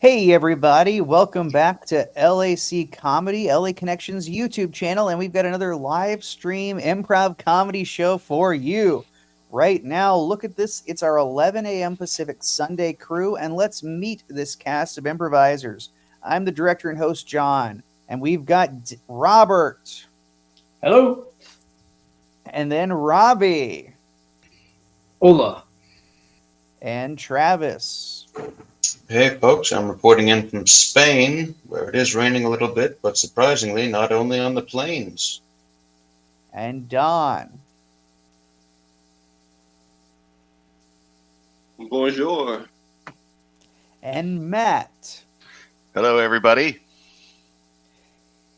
Hey everybody, welcome back to LAC Comedy, LA Connections YouTube channel, and we've got another live stream improv comedy show for you. Right now, look at this. It's our 11 a.m. Pacific Sunday crew, and let's meet this cast of improvisers. I'm the director and host, John, and we've got Robert, Hello. and then Robbie, Hola. and Travis. Hey folks, I'm reporting in from Spain, where it is raining a little bit, but surprisingly not only on the plains. And Don. Bonjour. And Matt. Hello, everybody.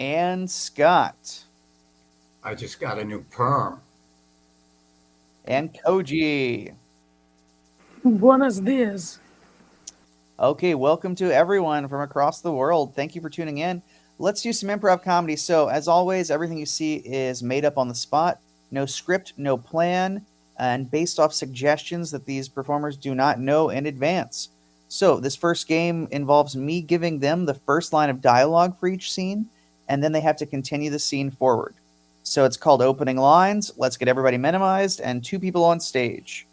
And Scott. I just got a new perm. And Koji. Buenos dias. Okay, welcome to everyone from across the world. Thank you for tuning in. Let's do some improv comedy. So, as always, everything you see is made up on the spot. No script, no plan, and based off suggestions that these performers do not know in advance. So, this first game involves me giving them the first line of dialogue for each scene, and then they have to continue the scene forward. So, it's called opening lines. Let's get everybody minimized and 2 people on stage.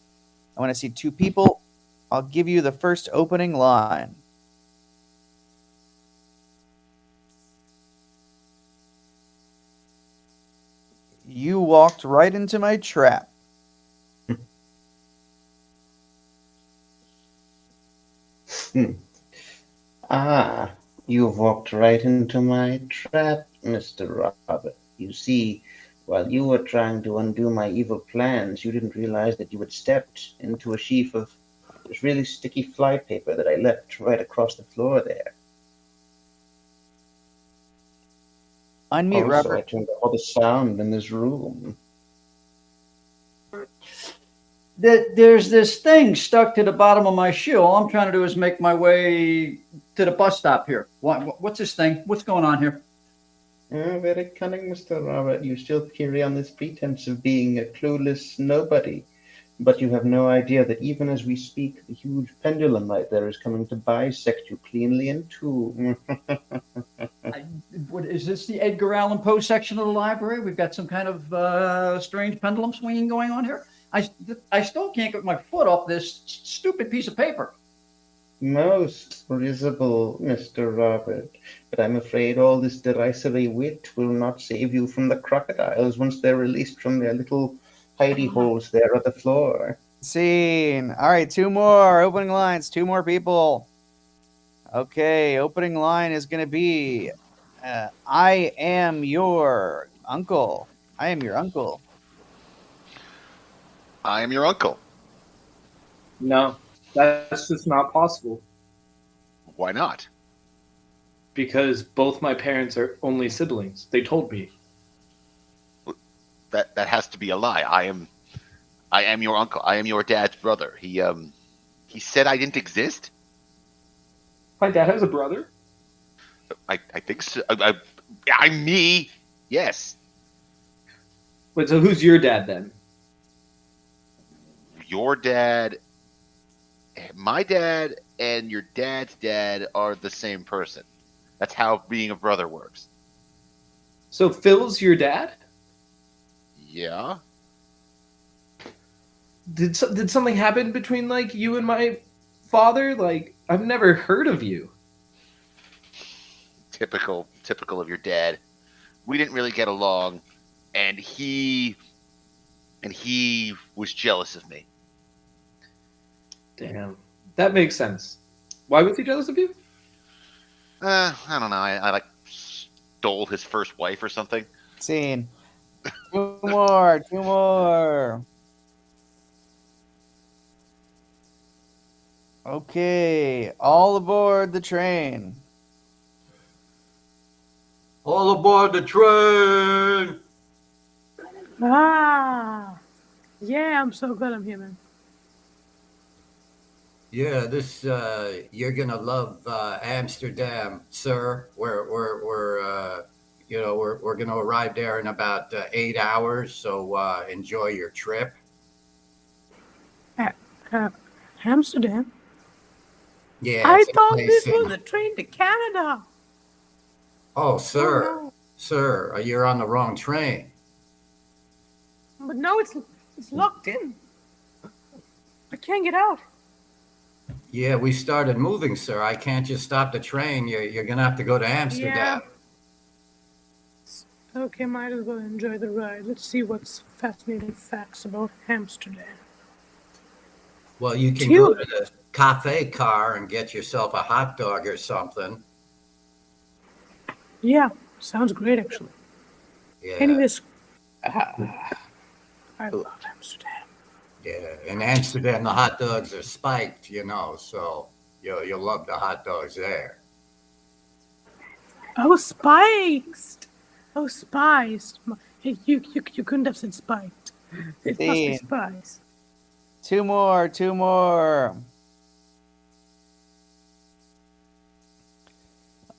I want to see 2 people. I'll give you the first opening line. You walked right into my trap. You've walked right into my trap, Mr. Robert. You see, while you were trying to undo my evil plans, you didn't realize that you had stepped into a sheaf of this really sticky flypaper that I left right across the floor there. Unmute, Also, I Robert. turned off all the sound in this room. There's this thing stuck to the bottom of my shoe. All I'm trying to do is make my way to the bus stop here. What's this thing? What's going on here? Very cunning, Mr. Robert. You still carry on this pretense of being a clueless nobody. But you have no idea that even as we speak, the huge pendulum right there is coming to bisect you cleanly in two. What is this? The Edgar Allan Poe section of the library? We've got some kind of strange pendulum swinging going on here. I still can't get my foot off this stupid piece of paper. Most risible, Mr. Robert. But I'm afraid all this derisory wit will not save you from the crocodiles once they're released from their little hidey holes there on the floor. Scene. All right, 2 more opening lines. 2 more people. Okay, opening line is going to be I am your uncle. I am your uncle. I am your uncle. No, that's just not possible Why not? because both my parents are only siblings. They told me. That has to be a lie. I am your uncle. I am your dad's brother. He said I didn't exist. My dad has a brother. I think so. I'm me. Yes. Wait, so who's your dad then? Your dad, my dad, and your dad's dad are the same person. That's how being a brother works. So Phil's your dad? Yeah. Did something happen between like you and my father? Like I've never heard of you. Typical of your dad. We didn't really get along, and he was jealous of me. Damn, that makes sense. Why was he jealous of you? I don't know. I like stole his first wife or something. Scene. 2 more. 2 more. Okay, all aboard the train. All aboard the train! Yeah, I'm so good. I'm human. Yeah, this you're gonna love Amsterdam, sir. We're gonna arrive there in about 8 hours. So enjoy your trip. Amsterdam. Yeah, I it's a thought place this in- was a train to Canada. Oh, sir, no. sir, you're on the wrong train. But now it's locked in. I can't get out. Yeah, we started moving, sir. I can't just stop the train. You're gonna have to go to Amsterdam. Okay, might as well enjoy the ride. Let's see what's fascinating facts about Amsterdam. Well, you can Phew. go to the cafe car and get yourself a hot dog or something. Yeah, sounds great actually. Yeah, Anyways, I love Amsterdam. yeah. In Amsterdam, the hot dogs are spiked, so you'll love the hot dogs there. Oh, spiced. Oh, spiced. Hey, you couldn't have said spiked. It must be 15. spiced. Two more.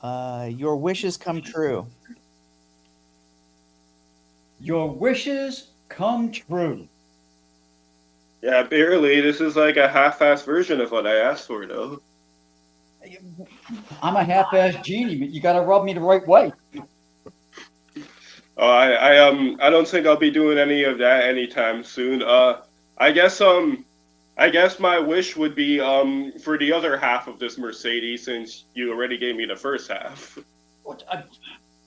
Your wishes come true. Your wishes come true. Yeah, barely. This is like a half-assed version of what I asked for, though. I'm a half-assed genie, but you got to rub me the right way. Oh, I don't think I'll be doing any of that anytime soon. I guess my wish would be for the other half of this Mercedes, since you already gave me the first half.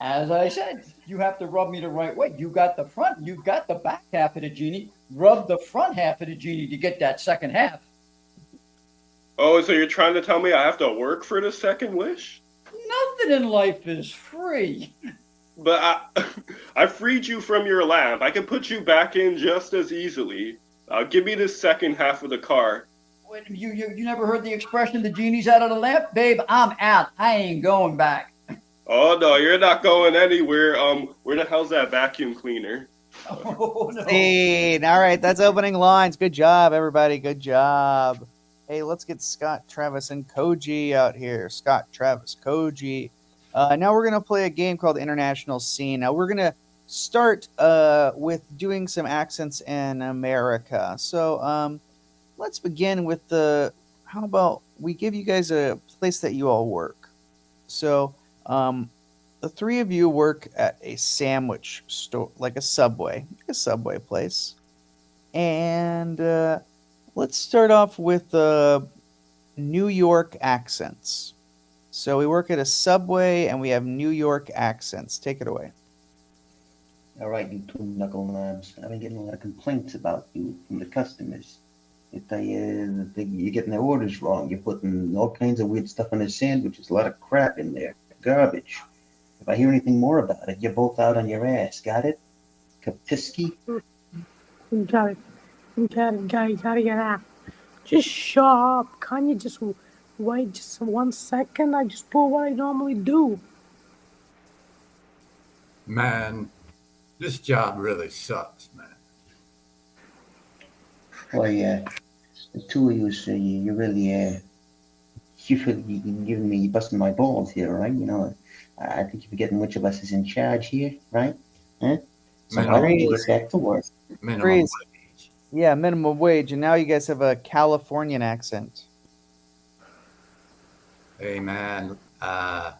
As I said, you have to rub me the right way. You got the front, you got the back half of the genie. Rub the front half of the genie to get that second half. Oh, so you're trying to tell me I have to work for the second wish? Nothing in life is free. But I freed you from your lamp. I can put you back in just as easily. Give me the second half of the car. Wait, you never heard the expression, the genie's out of the lamp? Babe, I'm out. I ain't going back. Oh, no, you're not going anywhere. Where the hell's that vacuum cleaner? Oh, no. 15. All right, that's opening lines. Good job, everybody. Good job. Hey, let's get Scott, Travis, and Koji out here. Scott, Travis, Koji. Now we're going to play a game called International Scene. Now we're going to start with doing some accents in America. So let's begin with how about we give you guys a place that you all work. So the three of you work at a sandwich store, like a Subway place. And let's start off with New York accents. So we work at a Subway and we have New York accents. Take it away. All right, you two knuckle knobs. I've been getting a lot of complaints about you from the customers. You're getting their orders wrong. You're putting all kinds of weird stuff on their sandwiches. A lot of crap in there. Garbage. If I hear anything more about it, you're both out on your ass. Got it? Kapiski? Got it. Gotta get out. Just shut up. Can't you just wait just 1 second? I just do what I normally do. Man, this job really sucks, man. Well, yeah. The two of you, so you really giving me, busting my balls here, right? I think you're forgetting which of us is in charge here, right? Huh? So Minimum why don't you wage. get back to work? Minimum Freeze. wage. Yeah, minimum wage. And now you guys have a Californian accent. Hey, man. Why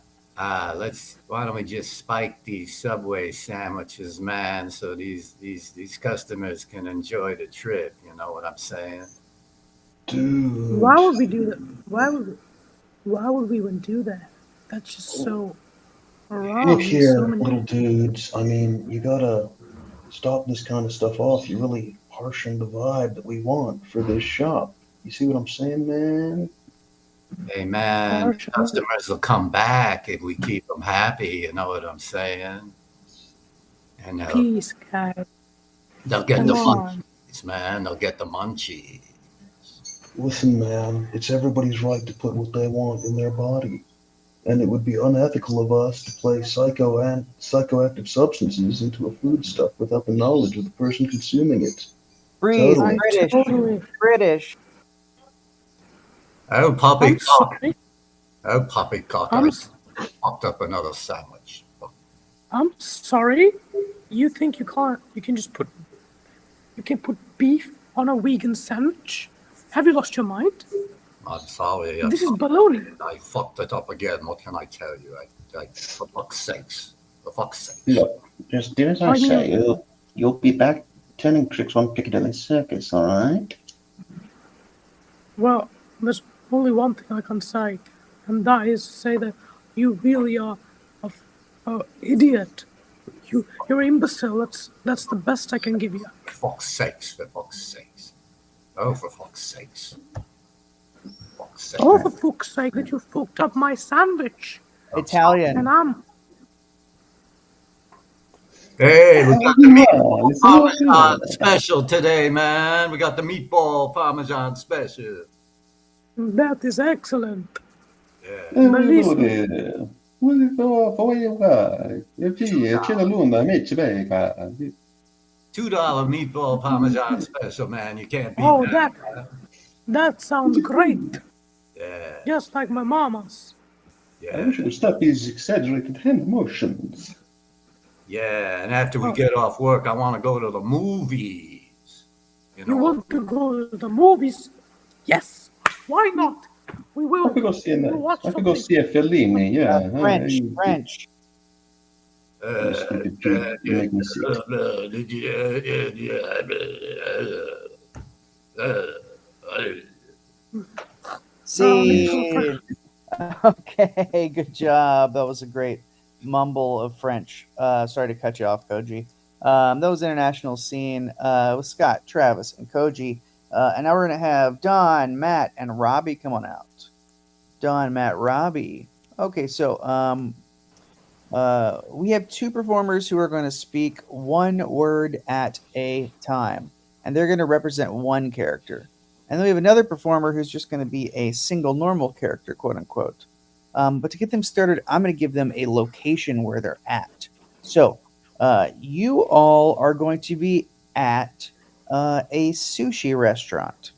don't we just spike these Subway sandwiches, man, so these customers can enjoy the trip. You know what I'm saying? Dude. Why would we do that? Why would we even do that? That's just so wrong. Look in here, so many- little dudes. I mean, you gotta stop this kind of stuff off. You're really harshing the vibe that we want for this shop. You see what I'm saying, man? Hey, man, Harsh, huh? customers will come back if we keep them happy. You know what I'm saying? And Peace, guys. they'll get Come the on. munchies, man. They'll get the munchies. Listen, man, it's everybody's right to put what they want in their body. And it would be unethical of us to place psychoactive substances into a foodstuff without the knowledge of the person consuming it. Freeze. Totally. British. Oh, I'm poppycock. sorry. Oh, poppycock. I'm I s- popped up another sandwich. I'm sorry. You think you can put beef on a vegan sandwich? Have you lost your mind? I'm sorry. This is baloney. I fucked it up again. What can I tell you? For fuck's sakes. For fuck's sake. Look, just do as I say. You'll be back turning tricks on Piccadilly Circus, all right? Well, there's only one thing I can say, and that is to say that you really are a idiot. You're an imbecile. That's the best I can give you. For fuck's sakes. For fuck's sakes. Oh, for fuck's sakes. Oh, for fuck's sake, that you fucked up my sandwich. Italian. And I'm... Hey, we got the meatball parmesan special today, man. We got the meatball parmesan special. That is excellent. Yeah. $2 meatball parmesan special, man. You can't beat that. That sounds great. Yeah. Just like my mama's. I wish you would stop these exaggerated hand motions. Yeah, and after we get off work, I want to go to the movies. You want to go to the movies? Yes. Why not? We will. I could go see a Fellini, yeah. French. You make me sick. See. Okay, good job. That was a great mumble of French. Sorry to cut you off, Koji. That was international scene with Scott, Travis, and Koji. And now we're going to have Don, Matt, and Robbie come on out. Don, Matt, Robbie. Okay, so we have two performers who are going to speak one word at a time. And they're going to represent one character. And then we have another performer who's just going to be a single normal character, quote unquote. But to get them started, I'm going to give them a location where they're at. So you all are going to be at a sushi restaurant.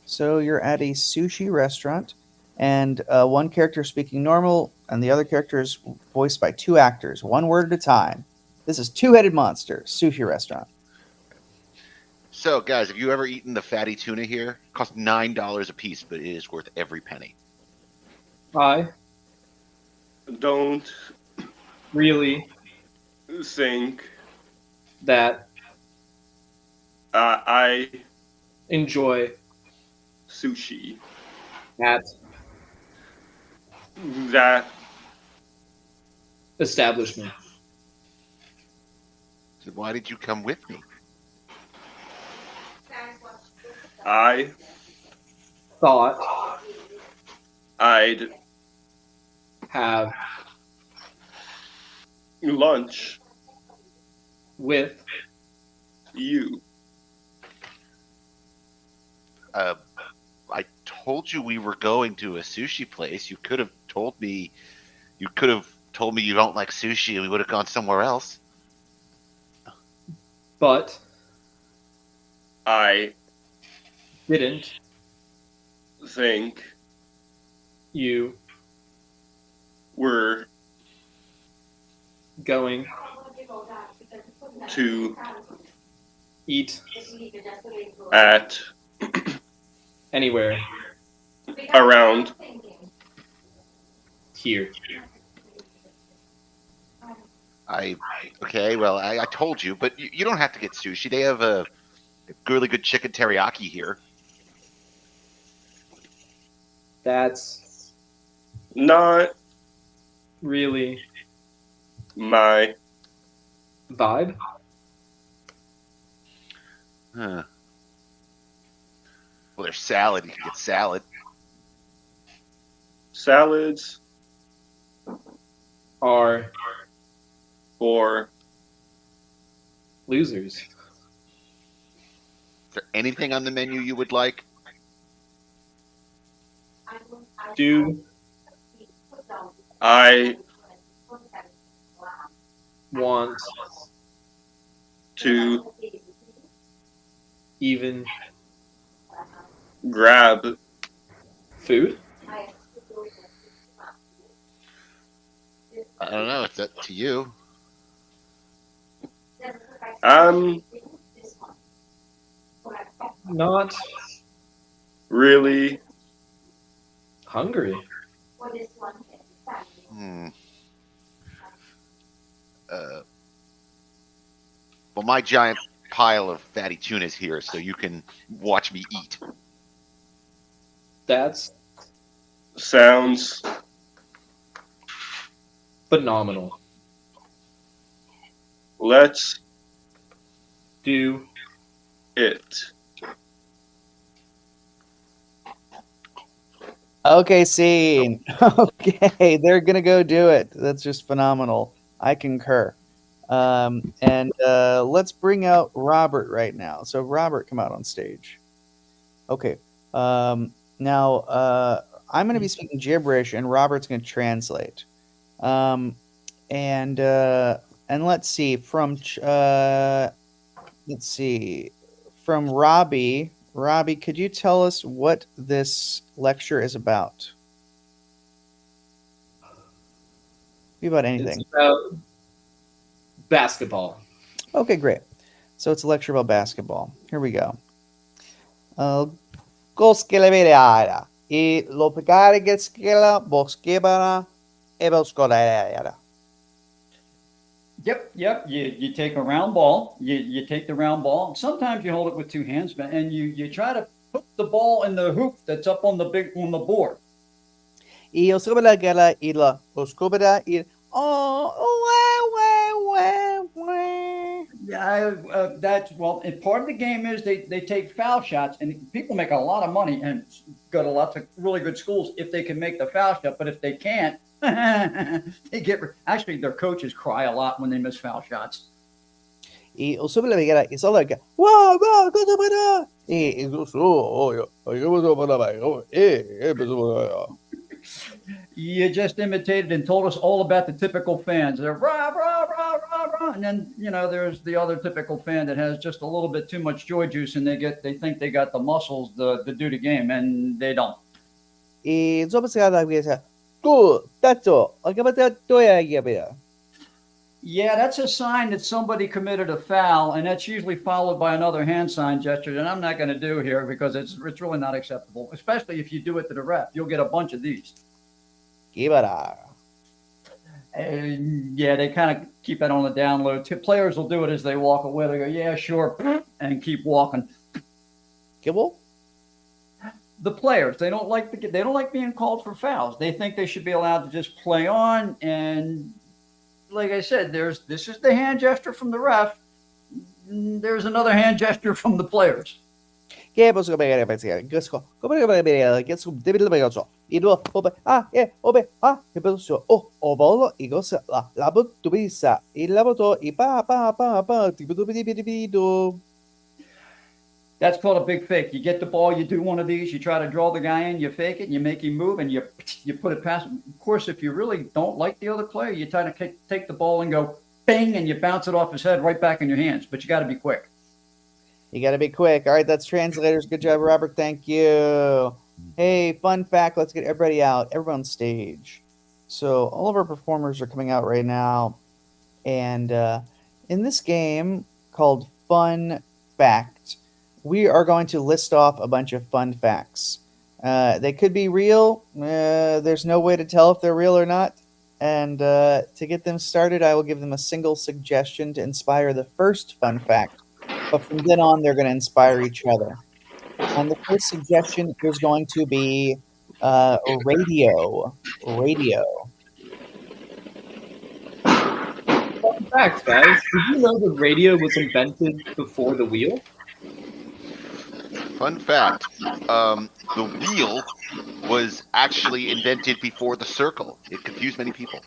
So you're at a sushi restaurant, and one character is speaking normal, and the other character is voiced by two actors, one word at a time. This is Two-Headed Monster, sushi restaurant. So, guys, have you ever eaten the fatty tuna here? It costs $9 a piece, but it is worth every penny. I don't really think that I enjoy sushi at that establishment. So why did you come with me? I thought I'd have lunch with you. I told you we were going to a sushi place. You could have told me. You could have told me you don't like sushi, and we would have gone somewhere else. But I didn't think you were going to eat at anywhere around here. Okay, well, I told you, but you don't have to get sushi. They have a really good chicken teriyaki here. That's not really my vibe. Huh. Well, there's salad. You can get salad. Salads are for losers. Is there anything on the menu you would like? Do I want to even grab food? I don't know. It's up to you. Not really Hungry. Hmm. Well, my giant pile of fatty tuna is here, so you can watch me eat. That's Sounds phenomenal. let's Do it. Okay, scene. Okay, they're gonna go do it. That's just phenomenal. I concur. And let's bring out Robert right now. So Robert, come out on stage. Okay. Now I'm gonna be speaking gibberish, and Robert's gonna translate. Um, and let's see let's see from Robbie. Robbie, could you tell us what this lecture is about? Be about anything. it's about basketball. Okay, great. So it's a lecture about basketball. Here we go. Koskelevideara. I lopikarigetskela boskebara ebelskodaera. Yep. You take a round ball. You take the round ball. Sometimes you hold it with two hands, and you try to put the ball in the hoop that's up on the board. I oskobela ila oskobela il. Yeah, that's well. And part of the game is they take foul shots, and people make a lot of money and go to lots of really good schools if they can make the foul shot. But if they can't, they get actually their coaches cry a lot when they miss foul shots. I oskobela vigera is all like wow wow go to bada. You just imitated and told us all about the typical fans. They're rah, rah, rah, rah, rah. And then, there's the other typical fan that has just a little bit too much joy juice and they think they got the muscles to do the game, and they don't. Yeah, that's a sign that somebody committed a foul, and that's usually followed by another hand sign gesture that I'm not going to do here because it's really not acceptable, especially if you do it to the ref. You'll get a bunch of these. And yeah, they kind of keep it on the down low. Players will do it as they walk away. They go, yeah, sure, and keep walking. Kibble? The players, they don't like being called for fouls. They think they should be allowed to just play on. And like I said, this is the hand gesture from the ref. There's another hand gesture from the players. That's called a big fake. You get the ball, you do one of these, you try to draw the guy in, you fake it, and you make him move, and you put it past him. Of course, if you really don't like the other player, you try to take the ball and go bang, and you bounce it off his head right back in your hands. But you got to be quick. You got to be quick. All right, that's translators. Good job, Robert. Thank you. Hey, fun fact. Let's get everybody out. Everyone on stage. So all of our performers are coming out right now. And in this game called Fun Fact, we are going to list off a bunch of fun facts. They could be real. There's no way to tell if they're real or not. And to get them started, I will give them a single suggestion to inspire the first fun fact. But from then on, they're going to inspire each other. And the first suggestion is going to be radio. Radio. Fun fact, guys. Did you know the radio was invented before the wheel? Fun fact, the wheel was actually invented before the circle. It confused many people.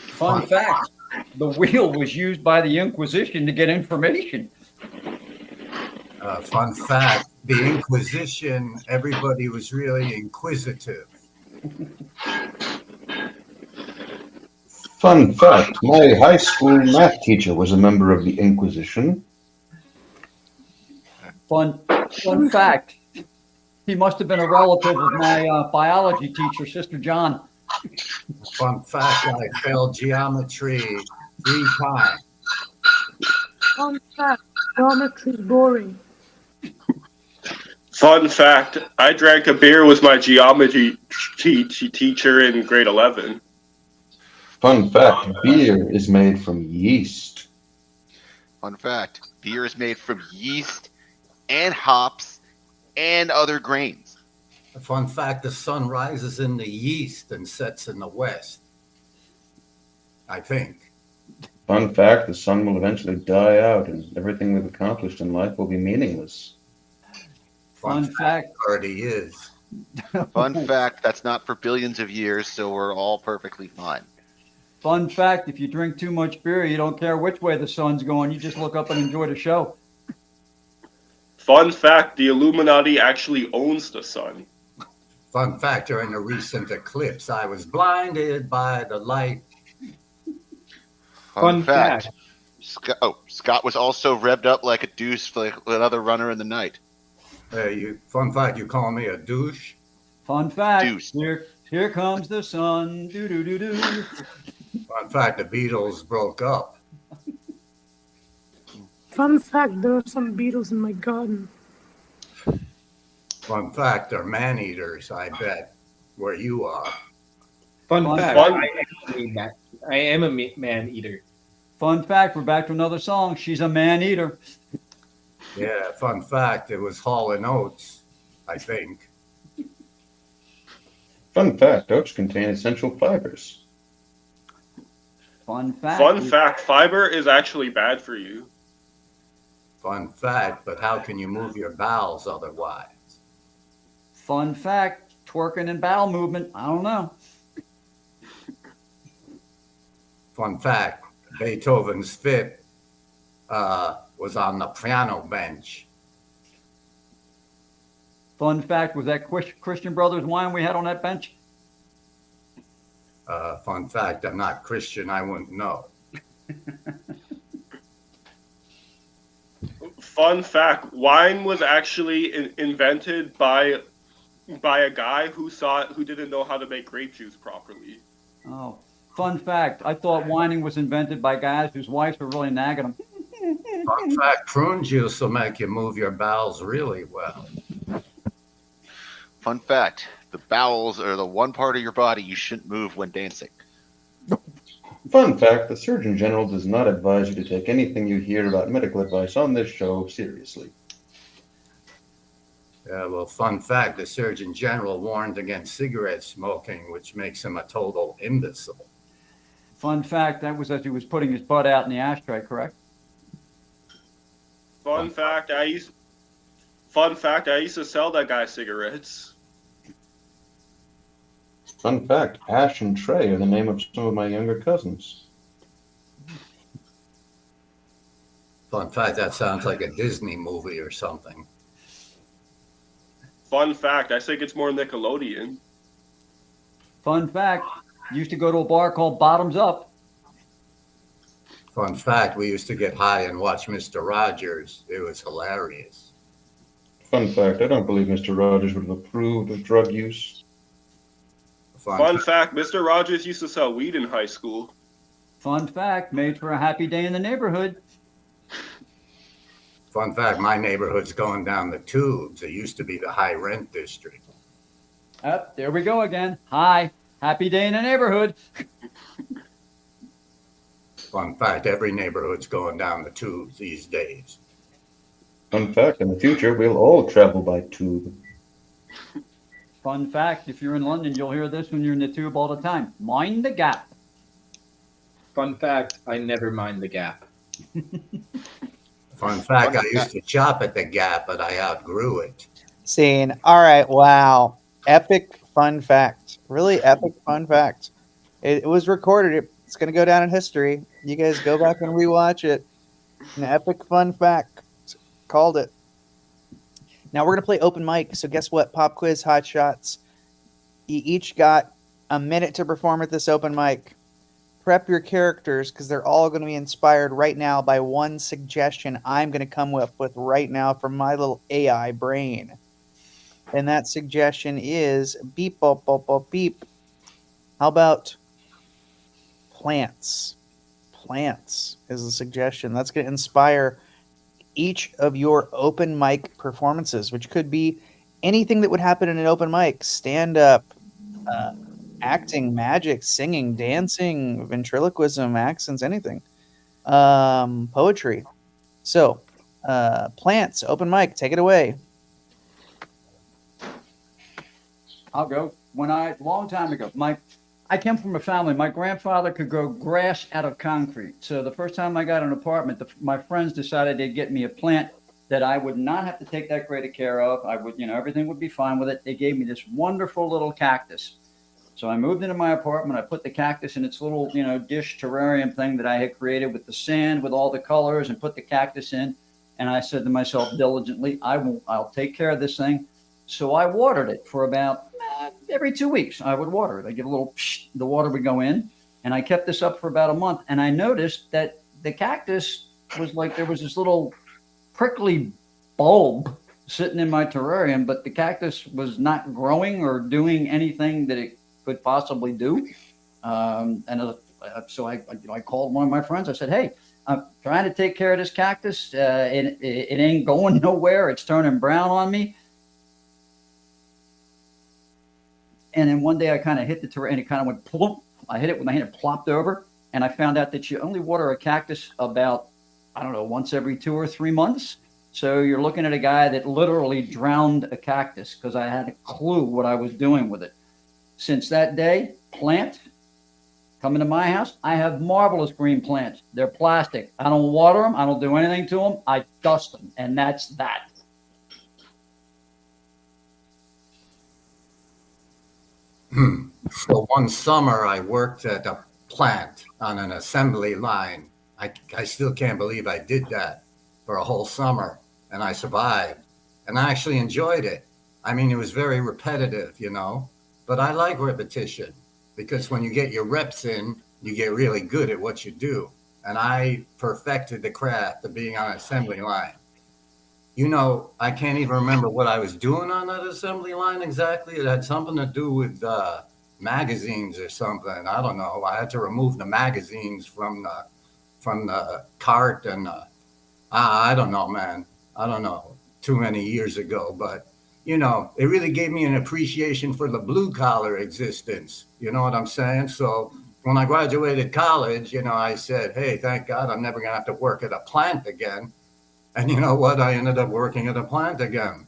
Fun fact, the wheel was used by the Inquisition to get information. Fun fact, the Inquisition, everybody was really inquisitive. Fun fact, my high school math teacher was a member of the Inquisition. Fun fact, he must have been a relative of my biology teacher, Sister John. Fun fact, I failed geometry 3 times. Fun fact, geometry is boring. Fun fact, I drank a beer with my geometry teacher in grade 11. Fun fact, beer is made from yeast. Fun fact, beer is made from yeast and hops and other grains. A fun fact, the sun rises in the east and sets in the west. I think. Fun fact, the sun will eventually die out and everything we've accomplished in life will be meaningless. Fun fact. Already is. Fun fact, that's not for billions of years, so we're all perfectly fine. Fun fact, if you drink too much beer, you don't care which way the sun's going. You just look up and enjoy the show. Fun fact, the Illuminati actually owns the sun. Fun fact, during a recent eclipse, I was blinded by the light. Fun fact, Scott was also revved up like a deuce like another runner in the night. Fun fact, you call me a douche? Fun fact, Deuce. Here comes the sun. Do do do do. Fun fact, the Beatles broke up. Fun fact, there are some beetles in my garden. Fun fact, they're man-eaters, I bet, where you are. Fun Fun fact, fact. I am a man eater. Fun fact, we're back to another song. She's a man eater. Yeah, fun fact, it was Hall & Oates, I think. Fun fact, oats contain essential fibers. Fun fact. Fun fact, fiber is actually bad for you. Fun fact, but how can you move your bowels otherwise? Fun fact, twerking and bowel movement. I don't know. Fun fact, Beethoven's Fifth was on the piano bench. Fun fact, was that Christian Brothers wine we had on that bench? Fun fact, I'm not Christian, I wouldn't know. Fun fact, wine was actually invented by a guy who didn't know how to make grape juice properly. Oh, fun fact, I thought whining was invented by guys whose wives were really nagging them. Fun fact, prune juice will make you move your bowels really well. Fun fact, the bowels are the one part of your body you shouldn't move when dancing. Fun fact, the Surgeon General does not advise you to take anything you hear about medical advice on this show seriously. Yeah, well, fun fact, the Surgeon General warned against cigarette smoking, which makes him a total imbecile. Fun fact, that was as he was putting his butt out in the ashtray, correct? Fun fact, I used to sell that guy cigarettes. Fun fact, Ash and Trey are the name of some of my younger cousins. Fun fact, that sounds like a Disney movie or something. Fun fact, I think it's more Nickelodeon. Fun fact, used to go to a bar called Bottoms Up. Fun fact, we used to get high and watch Mr. Rogers. It was hilarious. Fun fact, I don't believe Mr. Rogers would have approved of drug use. Fun fact, Mr. Rogers used to sell weed in high school. Fun fact, made for a happy day in the neighborhood. Fun fact, my neighborhood's going down the tubes. It used to be the high rent district. There we go again. Hi, happy day in the neighborhood. Fun fact, every neighborhood's going down the tubes these days. Fun fact, in the future, we'll all travel by tube. Fun fact, if you're in London, you'll hear this when you're in the tube all the time. Mind the gap. Fun fact, I never mind the gap. Fun fact, I used to shop at the Gap, but I outgrew it. Scene. All right. Wow. Epic fun fact. Really epic fun fact. It was recorded. It's going to go down in history. You guys go back and rewatch it. An epic fun fact. Called it. Now we're going to play open mic. So guess what? Pop quiz, hot shots. You each got a minute to perform at this open mic. Prep your characters because they're all going to be inspired right now by one suggestion I'm going to come up with right now from my little AI brain. And that suggestion is beep, boop, boop, boop, beep. How about plants? Plants is a suggestion. That's going to inspire each of your open mic performances, which could be anything that would happen in an open mic: stand up, uh, acting, magic, singing, dancing, ventriloquism, accents, anything. Poetry. So, plants, open mic, take it away. I'll go. Long time ago, I came from a family. My grandfather could grow grass out of concrete. So the first time I got an apartment, my friends decided they'd get me a plant that I would not have to take that great a care of. I would, everything would be fine with it. They gave me this wonderful little cactus. So I moved into my apartment. I put the cactus in its little, dish terrarium thing that I had created with the sand, with all the colors, and put the cactus in. And I said to myself diligently, I'll take care of this thing. So I watered it for about every 2 weeks. I would water it. I give a little, the water would go in, and I kept this up for about a month. And I noticed that the cactus was like there was this little prickly bulb sitting in my terrarium, but the cactus was not growing or doing anything that it could possibly do. So I called one of my friends. I said, "Hey, I'm trying to take care of this cactus. It ain't going nowhere. It's turning brown on me." And then one day I kind of hit the terrain, and it kind of went plump. I hit it with my hand and plopped over. And I found out that you only water a cactus about, I don't know, once every 2 or 3 months. So you're looking at a guy that literally drowned a cactus because I had a clue what I was doing with it. Since that day, plant, coming to my house, I have marvelous green plants. They're plastic. I don't water them. I don't do anything to them. I dust them. And that's that. So one summer I worked at a plant on an assembly line. I still can't believe I did that for a whole summer, and I survived. And I actually enjoyed it. I mean, it was very repetitive, but I like repetition because when you get your reps in, you get really good at what you do. And I perfected the craft of being on an assembly line. I can't even remember what I was doing on that assembly line exactly. It had something to do with magazines or something. I don't know. I had to remove the magazines from the cart, and I don't know, man. I don't know. Too many years ago, but it really gave me an appreciation for the blue collar existence. You know what I'm saying? So when I graduated college, I said, "Hey, thank God I'm never gonna have to work at a plant again." And you know what? I ended up working at a plant again.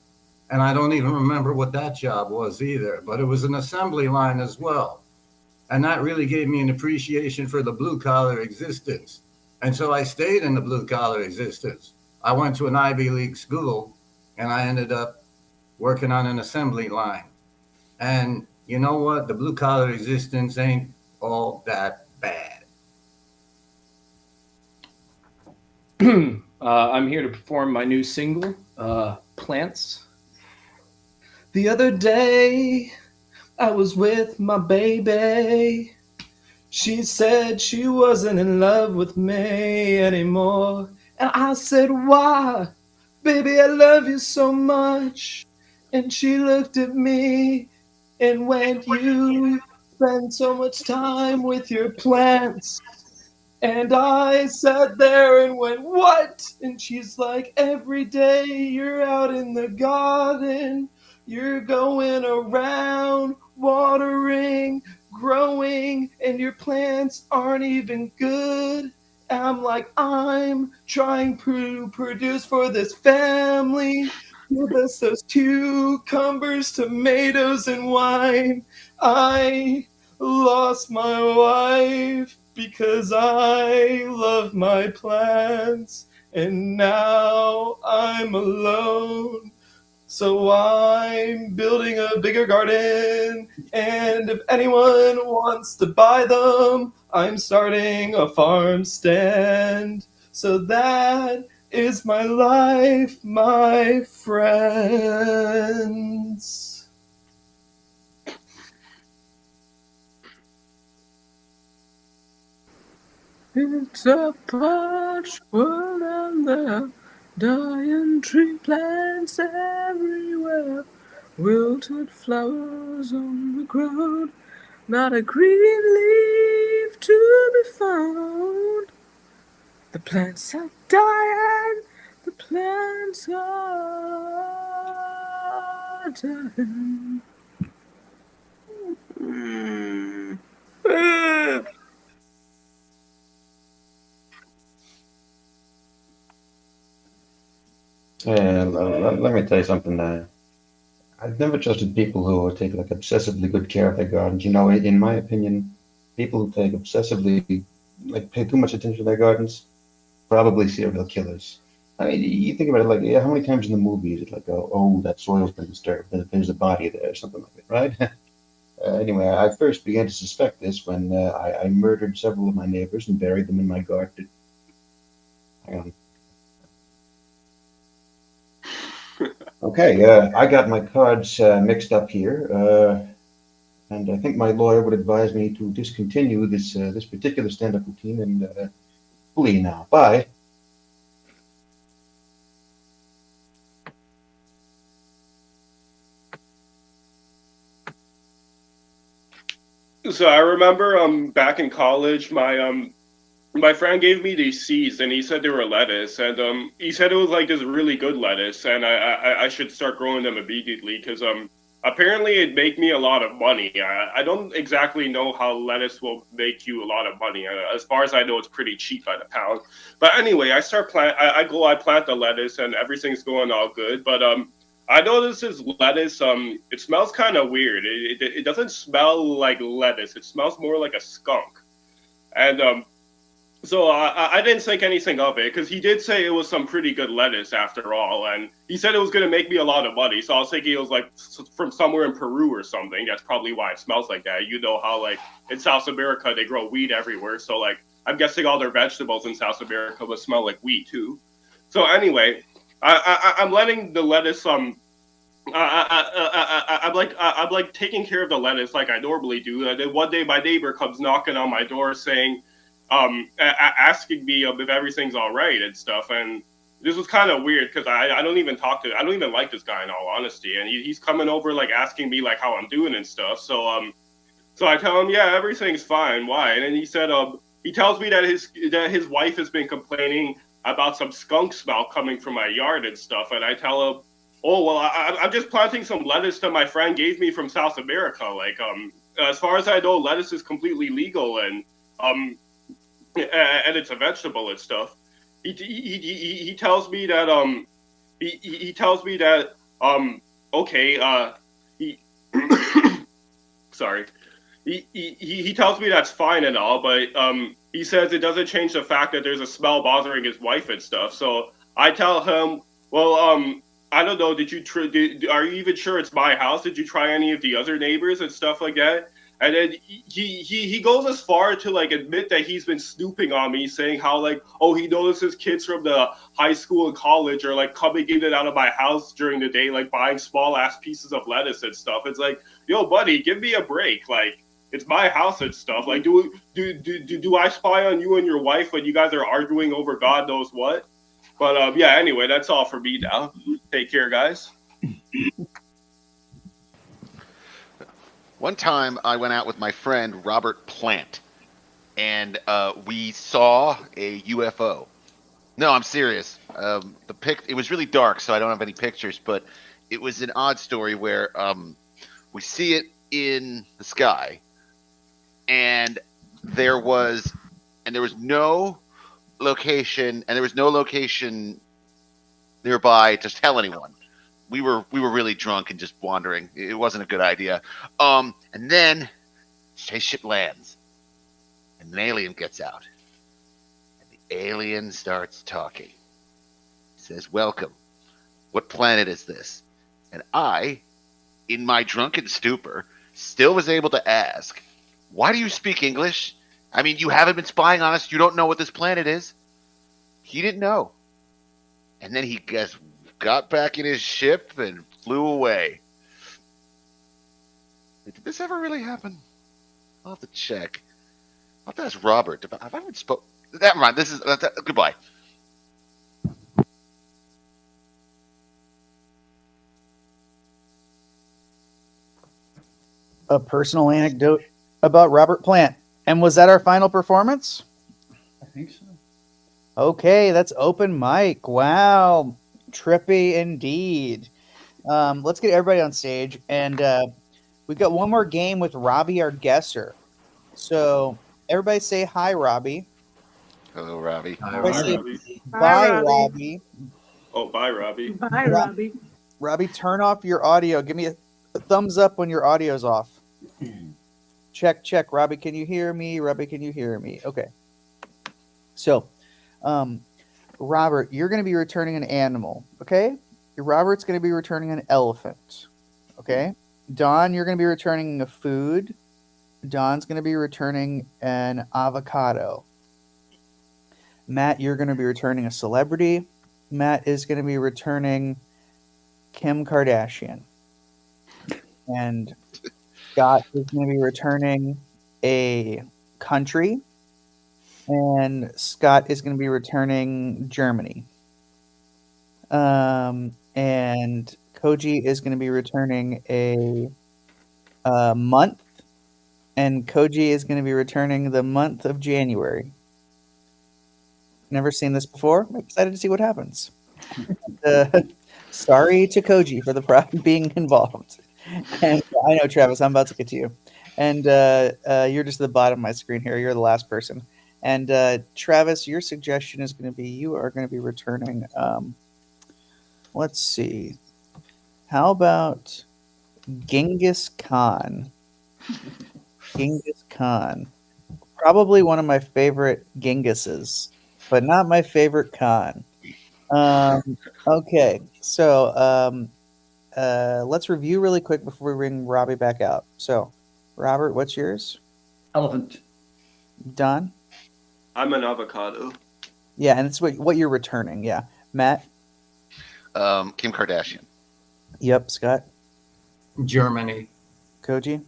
And I don't even remember what that job was either, but it was an assembly line as well. And that really gave me an appreciation for the blue collar existence. And so I stayed in the blue collar existence. I went to an Ivy League school and I ended up working on an assembly line. And you know what? The blue collar existence ain't all that bad. I'm here to perform my new single, Plants. The other day, I was with my baby. She said she wasn't in love with me anymore. And I said, "Why? Baby, I love you so much." And she looked at me and went, "You spend so much time with your plants." And I sat there and went, "What?" And she's like, "Every day you're out in the garden, you're going around watering, growing, and your plants aren't even good." I'm like, "I'm trying to produce for this family. Give us those cucumbers, tomatoes, and wine." I lost my wife because I love my plants, and now I'm alone. So I'm building a bigger garden, and if anyone wants to buy them, I'm starting a farm stand. So that is my life, my friends. It's a parched world and there are dying tree plants everywhere, wilted flowers on the ground, not a green leaf to be found. The plants are dying, the plants garden. Let me tell you something. I've never trusted people who take like obsessively good care of their gardens. You know, in my opinion, people who take obsessively, like, pay too much attention to their gardens, probably serial killers. I mean, you think about it, like, yeah, how many times in the movie is it like, oh, that soil's been disturbed, there's a body there, or something like that, right? Anyway, I first began to suspect this when I murdered several of my neighbors and buried them in my garden. Hang on. Okay, I got my cards mixed up here, and I think my lawyer would advise me to discontinue this particular stand-up routine and flee now. Bye. So I remember back in college, my friend gave me these seeds, and he said they were lettuce, and he said it was like this really good lettuce, and I should start growing them immediately because apparently it'd make me a lot of money. I don't exactly know how lettuce will make you a lot of money. As far as I know, it's pretty cheap by the pound. But anyway, I plant the lettuce, and everything's going all good. But I noticed this lettuce. It smells kind of weird. It doesn't smell like lettuce. It smells more like a skunk. And so I didn't think anything of it because he did say it was some pretty good lettuce after all, and he said it was going to make me a lot of money. So I was thinking it was like from somewhere in Peru or something. That's probably why it smells like that. You know how like in South America they grow wheat everywhere, so like I'm guessing all their vegetables in South America would smell like wheat too. So anyway, I'm letting the lettuce I'm like taking care of the lettuce like I normally do. And then one day my neighbor comes knocking on my door saying, asking me if everything's all right and stuff. And this was kind of weird because I don't even I don't even like this guy in all honesty. And he's coming over like asking me like how I'm doing and stuff. So I tell him, yeah, everything's fine. Why? And then he said, he tells me that his wife has been complaining about some skunk smell coming from my yard and stuff. And I tell him, oh well, I'm just planting some lettuce that my friend gave me from South America. Like as far as I know, lettuce is completely legal um and it's a vegetable and stuff. He tells me that he tells me that okay he sorry he tells me that's fine and all, but he says it doesn't change the fact that there's a smell bothering his wife and stuff. So I tell him, well, I don't know. Are you even sure it's my house? Did you try any of the other neighbors and stuff like that? And then he goes as far to like admit that he's been snooping on me, saying how like, oh, he notices kids from the high school and college are like coming in and out of my house during the day, like buying small ass pieces of lettuce and stuff. It's like, yo, buddy, give me a break. Like, it's my house and stuff. Like, do I spy on you and your wife when you guys are arguing over God knows what? But yeah, anyway, that's all for me now. Take care, guys. One time I went out with my friend Robert Plant, and we saw a UFO. No, I'm serious. It was really dark, so I don't have any pictures, but it was an odd story where we see it in the sky, and there was no location, nearby to tell anyone. We were really drunk and just wandering. It wasn't a good idea. And then spaceship lands, and an alien gets out, and the alien starts talking. He says, "Welcome. What planet is this?" And I, in my drunken stupor, still was able to ask, "Why do you speak English? I mean, you haven't been spying on us. You don't know what this planet is." He didn't know. And then he got back in his ship and flew away. Did this ever really happen? I'll have to check. I'll have to ask Robert. Have I even spoke? Never mind. This is goodbye. A personal anecdote about Robert Plant. And was that our final performance? I think so. Okay, that's open mic. Wow, trippy indeed. Let's get everybody on stage, and we've got one more game with Robbie, our guesser. So everybody say hi, Robbie. Hello, Robbie. Everybody Bye, say Robbie. bye, Robbie. Robbie. Oh, bye, Robbie. Bye, Ro- Robbie. Robbie, turn off your audio. Give me a thumbs up when your audio's off. Check, check. Robbie, can you hear me? Robbie, can you hear me? Okay. So, Robert, you're going to be returning an animal, okay? Robert's going to be returning an elephant, okay? Don, you're going to be returning a food. Don's going to be returning an avocado. Matt, you're going to be returning a celebrity. Matt is going to be returning Kim Kardashian. And Scott is going to be returning a country. And Scott is going to be returning Germany. And Koji is going to be returning a month. And Koji is going to be returning the month of January. Never seen this before. I'm excited to see what happens. Sorry to Koji for the being involved. And I know, Travis, I'm about to get to you. And you're just at the bottom of my screen here. You're the last person. And Travis, your suggestion is going to be you are going to be returning. Let's see. How about Genghis Khan? Genghis Khan. Probably one of my favorite Genghises, but not my favorite Khan. Okay, so let's review really quick before we bring Robbie back out. So, Robert, what's yours? Elephant. Don? I'm an avocado. Yeah, and it's what you're returning. Yeah, Matt. Kim Kardashian. Yep, Scott. Germany. Koji.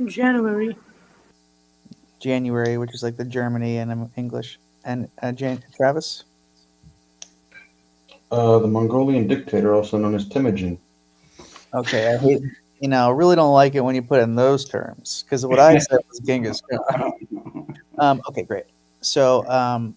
January. Which is like the Germany and English. And Travis. The Mongolian dictator, also known as Temujin. Okay, I hate. Really don't like it when you put it in those terms because what I said was Genghis Khan. Okay, great. So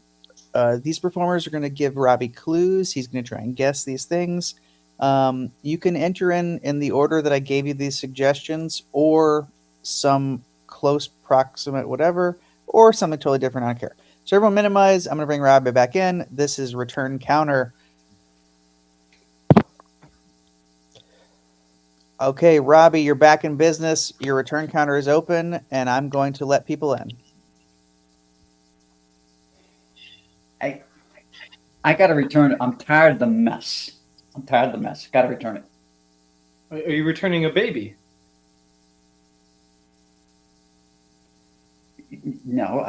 these performers are going to give Robbie clues. He's going to try and guess these things. You can enter in the order that I gave you these suggestions, or some close proximate whatever, or something totally different. I don't care. So everyone minimize. I'm going to bring Robbie back in. This is return counter. Okay, Robbie, you're back in business. Your return counter is open, and I'm going to let people in. I got to return it. I'm tired of the mess. Got to return it. Are you returning a baby? No,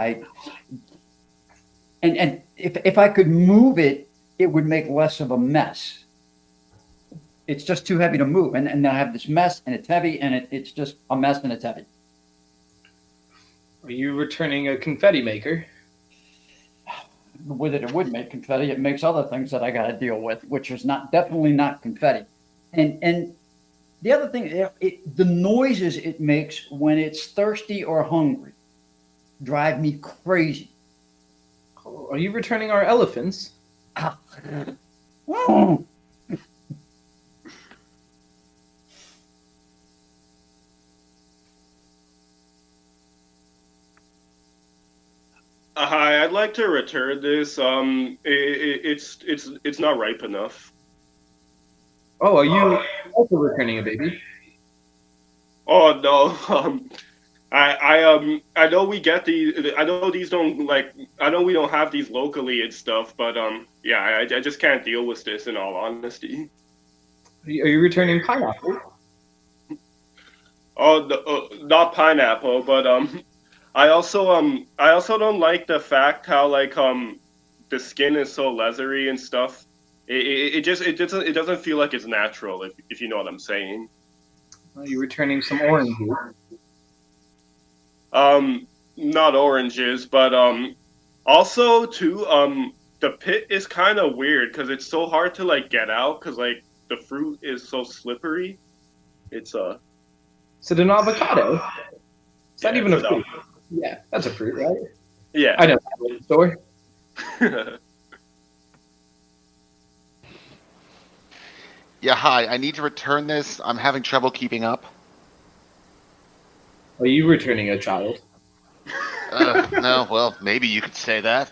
and if I could move it, it would make less of a mess. It's just too heavy to move, and I have this mess, and it's heavy, and it's just a mess, and it's heavy. Are you returning a confetti maker? With it would make confetti. It makes other things that I got to deal with, which is definitely not confetti. And the other thing, the noises it makes when it's thirsty or hungry drive me crazy. Are you returning our elephants? Hi, I'd like to return this. It's not ripe enough. Oh, are you also returning a baby? Oh no. I know we get these. I know these don't I know we don't have these locally and stuff, but yeah, I just can't deal with this in all honesty. Are you returning pineapple? Oh, not pineapple, but I also don't like the fact how the skin is so leathery and stuff. It doesn't feel like it's natural, if you know what I'm saying. Are you returning some oranges? Not oranges, but also too the pit is kind of weird because it's so hard to get out because the fruit is so slippery. It's Is it an avocado? It's not yeah, even a it's fruit. Yeah, that's a fruit, right? Yeah. I know that store. Yeah, hi. I need to return this. I'm having trouble keeping up. Are you returning a child? No, well, maybe you could say that.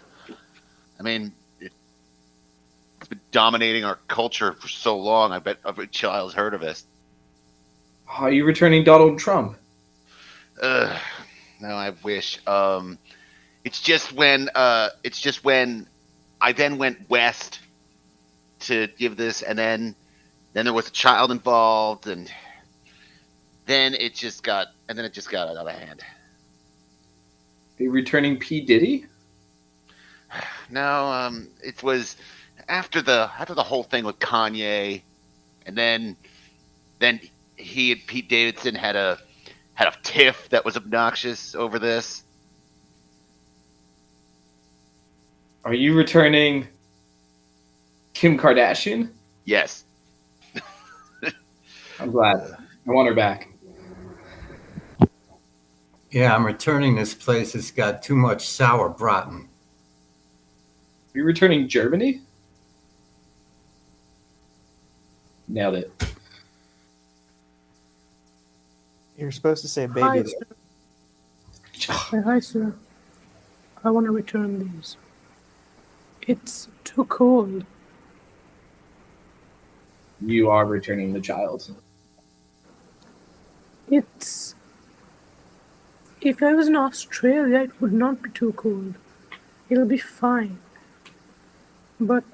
I mean, it's been dominating our culture for so long. I bet every child's heard of it. Are you returning Donald Trump? No, I wish. It's just when I then went west to give this, and then there was a child involved, and then it just got out of hand. Are you returning P. Diddy? No, it was after the whole thing with Kanye, and then he and Pete Davidson had a tiff that was obnoxious over this. Are you returning Kim Kardashian? Yes. I'm glad. I want her back. Yeah, I'm returning this place. It's got too much sauerbraten. Are you returning Germany? Nailed it. You're supposed to say Hi, baby. sir. Hi, sir. I want to return these. It's too cold. You are returning the child. It's. If I was in Australia, it would not be too cold. It'll be fine. But.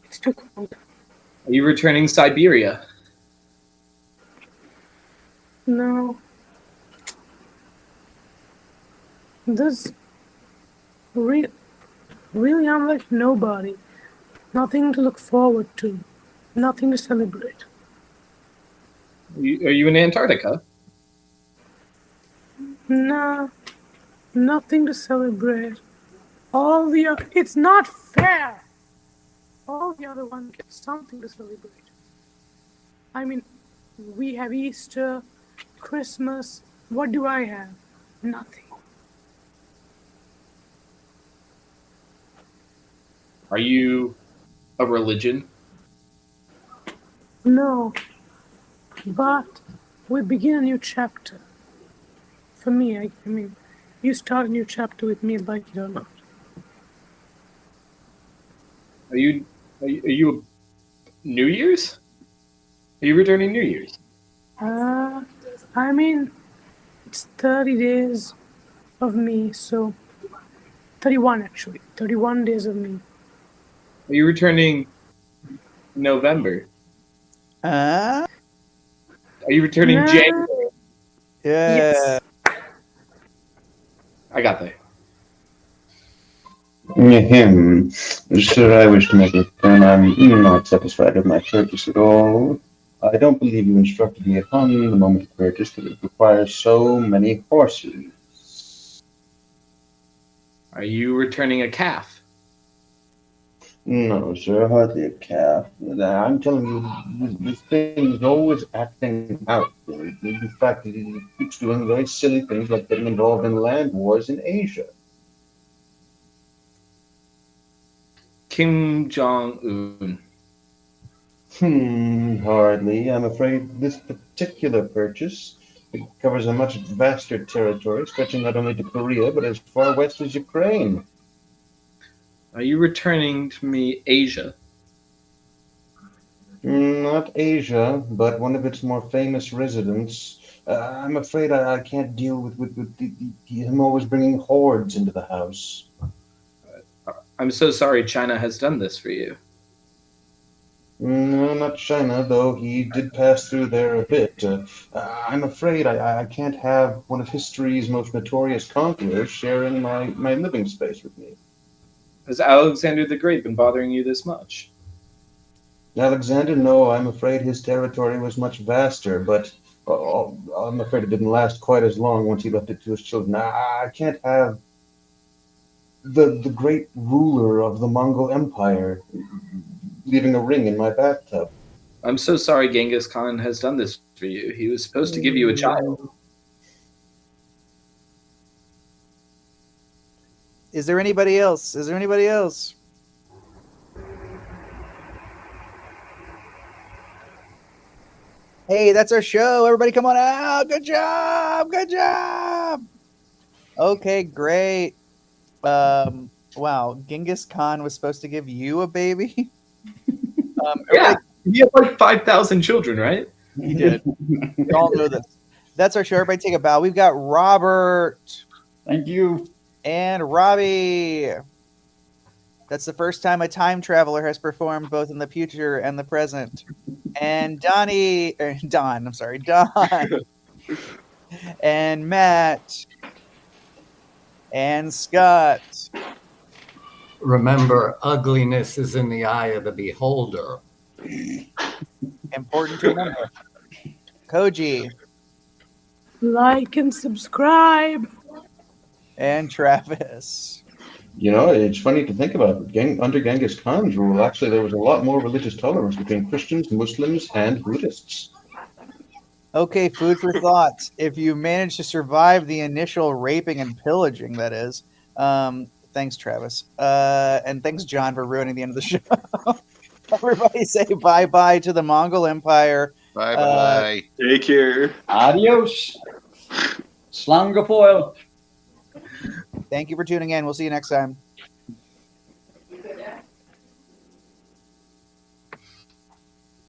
It's too cold. Are you returning Siberia? No. This. Really, I'm like nobody. Nothing to look forward to. Nothing to celebrate. Are you in Antarctica? Nah. Nothing to celebrate. It's not fair. All the other ones get something to celebrate. I mean, we have Easter, Christmas. What do I have? Nothing. Are you a religion? No. But we begin a new chapter. For me, I mean, you start a new chapter with me, like it or not. Are you New Year's? Are you returning New Year's? I mean, it's 30 days of me, so 31 actually. 31 days of me. Are you returning November? Uh, Are you returning Nah. January? yeah. Yes. I got there. Ahem. Sir, I wish to make a return. I'm not satisfied with my purchase at all. I don't believe you instructed me upon the moment of purchase that it requires so many horses. Are you returning a calf? No, sir, hardly a calf. I'm telling you, this thing is always acting out. In fact, it keeps doing very silly things like getting involved in land wars in Asia. Kim Jong-un. Hardly. I'm afraid this particular purchase covers a much vaster territory, stretching not only to Korea, but as far west as Ukraine. Are you returning to me Asia? Not Asia, but one of its more famous residents. I'm afraid I can't deal with him always bringing hordes into the house. I'm so sorry China has done this for you. No, not China, though he did pass through there a bit. I'm afraid I can't have one of history's most notorious conquerors sharing my living space with me. Has Alexander the Great been bothering you this much? Alexander, no, I'm afraid his territory was much vaster, but I'm afraid it didn't last quite as long once he left it to his children. I can't have the great ruler of the Mongol Empire leaving a ring in my bathtub. I'm so sorry Genghis Khan has done this for you. He was supposed to give you a child. No, I'm afraid he didn't last quite as long once he left it to his children. I can't have the great ruler of the Mongol Empire leaving a ring in my bathtub. I'm so sorry Genghis Khan has done this for you. He was supposed to give you a child. I'm so sorry Genghis Khan has done this for you. He was supposed to give you a child. Is there anybody else? Is there anybody else? Hey, that's our show. Everybody come on out. Good job. Good job. Okay, great. Wow, Genghis Khan was supposed to give you a baby? Yeah, he had like 5,000 children, right? He did. We all know this. That's our show. Everybody take a bow. We've got Robert. Thank you. And Robbie. That's the first time a time traveler has performed both in the future and the present. And Don. And Matt. And Scott. Remember, ugliness is in the eye of the beholder. Important to remember. Koji. Like and subscribe. And Travis. You know, it's funny to think about. Under Genghis Khan's rule, actually, there was a lot more religious tolerance between Christians, Muslims, and Buddhists. Okay, food for thought. If you manage to survive the initial raping and pillaging, that is. Thanks, Travis. And thanks, John, for ruining the end of the show. Everybody say bye-bye to the Mongol Empire. Bye-bye. Take care. Adios. Slangafoil. Thank you for tuning in. We'll see you next time.